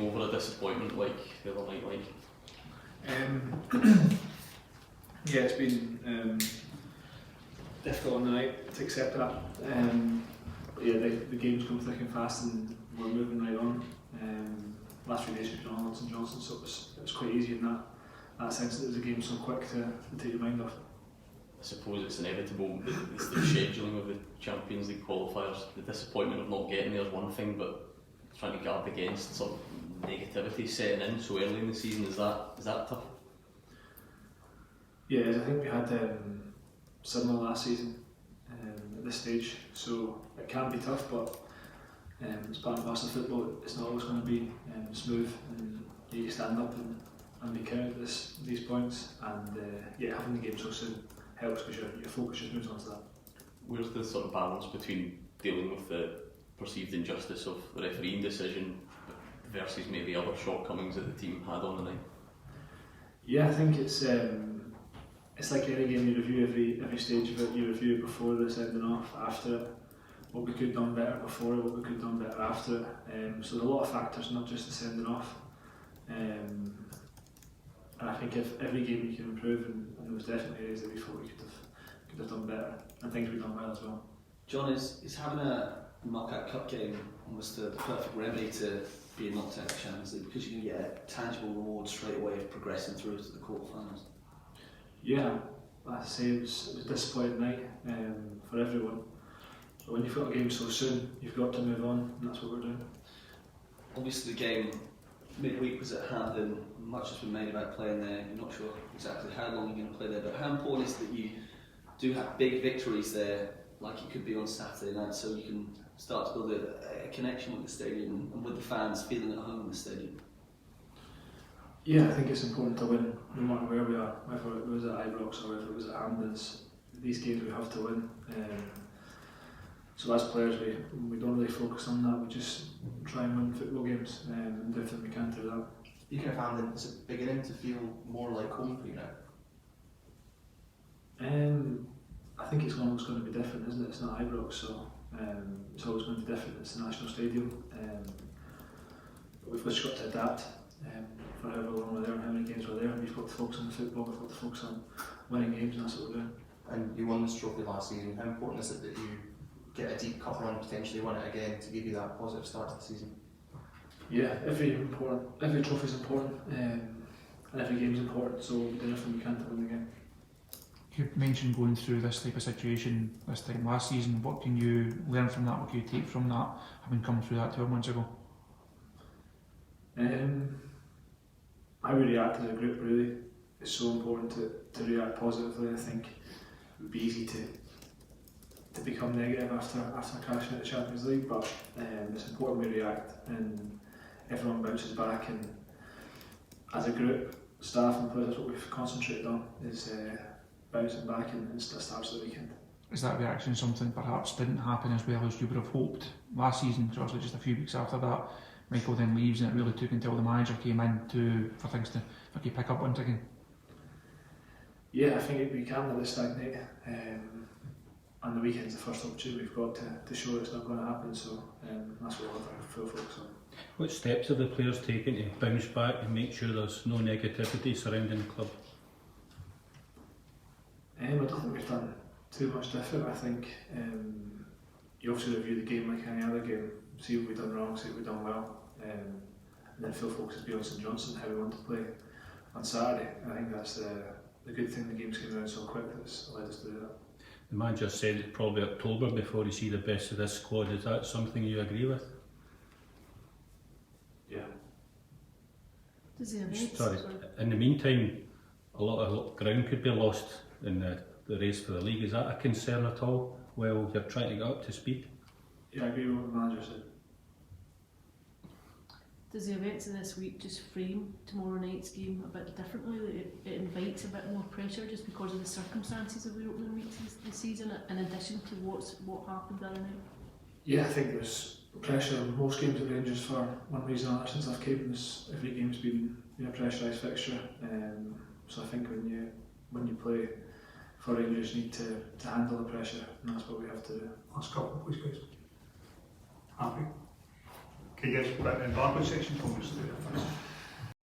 over a disappointment like the other night like? Yeah, it's been difficult on the night to accept that. But yeah, the game's come thick and fast and we're moving right on. Last few days we've been on at St Johnstone, so it was quite easy in that sense that it was a game so quick to take your mind off. I suppose it's inevitable, it's the scheduling of the Champions League qualifiers. The disappointment of not getting there is one thing, but trying to guard against sort of negativity setting in so early in the season, is that tough? Yeah, I think we had similar last season at this stage, so it can be tough, but it's part and parcel of football. It's not always going to be smooth, and you stand up and be counted at these points, and yeah, having the game so soon helps because your focus just moves on to that. Where's the sort of balance between dealing with the perceived injustice of the refereeing decision versus maybe other shortcomings that the team had on the night? Yeah, I think it's like any game you review every stage of it. You review it before the sending off, after it, what we could have done better before it, what we could have done better after it. So there's a lot of factors, not just the sending off. And I think if every game you can improve, and there was definitely areas that we thought we could have done better, and things we've done well as well. John, is having a knockout cup game almost the perfect remedy to being knocked out of the Champions League, because you can get a tangible reward straight away of progressing through to the quarterfinals? Yeah, like I say, it was a disappointing night for everyone. But when you've got a game so soon, you've got to move on, and that's what we're doing. Obviously the game midweek was at hand, and much has been made about playing there. You're not sure exactly how long you're going to play there, but how important is it that you do have big victories there, like it could be on Saturday night, so you can start to build a connection with the stadium and with the fans feeling at home in the stadium? Yeah, I think it's important to win no matter where we are, whether it was at Ibrox or whether it was at Hampdens. These games we have to win. So as players we don't really focus on that, we just try and win football games and do everything we can to do that. You kind of found it's beginning to feel more like home for you now? I think it's always going to be different, isn't it? It's not Ibrox, so it's always going to be different. It's the national stadium. But we've just got to adapt for however long we're there and how many games we're there. We've got to focus on the football, we've got to focus on winning games, and that's what we're doing. And you won this trophy last season. How important is it that you get a deep cup run, potentially win it again, to give you that positive start to the season? Yeah, every trophy is important, and every game is important, so we'll do everything we can to win the game. You mentioned going through this type of situation this time last season. What can you learn from that? What can you take from that, having come through that 12 months ago? How we react as a group really is so important to react positively. I think it would be easy to become negative after crashing at the Champions League, but it's important we react and everyone bounces back, and as a group, staff and players, that's what we've concentrated on, is bouncing back and starts the weekend. Is that reaction something perhaps didn't happen as well as you would have hoped last season? So obviously just a few weeks after that, Michael then leaves, and it really took until the manager came in for things to pick up once again. Yeah, I think we can let it stagnate, and the weekend's the first opportunity we've got to show it's not going to happen, so that's what we'll have our full focus on. What steps have the players taken to bounce back and make sure there's no negativity surrounding the club? I don't think we've done too much different. I think you obviously review the game like any other game, see what we've done wrong, see what we've done well, and then full focus be on St Johnstone, how we want to play on Saturday. And I think that's the good thing, the game's came around so quick that's allowed us to do that. The manager said it's probably October before you see the best of this squad. Is that something you agree with? Yeah. Sorry. In the meantime, a lot of ground could be lost in the race for the league. Is that a concern at all while you're trying to get up to speed? Yeah, I agree with what the manager said. Does the events of this week just frame tomorrow night's game a bit differently? That it invites a bit more pressure just because of the circumstances of the opening week this season, in addition to what happened the other night? Yeah, I think there's pressure on most games at Rangers for one reason or another. Since I've came, every game's been a pressurised fixture. So I think when you play for Rangers, you need to handle the pressure, and that's what we have to do. Last couple, please, guys. Happy? Can you get back in the Barclays section for us?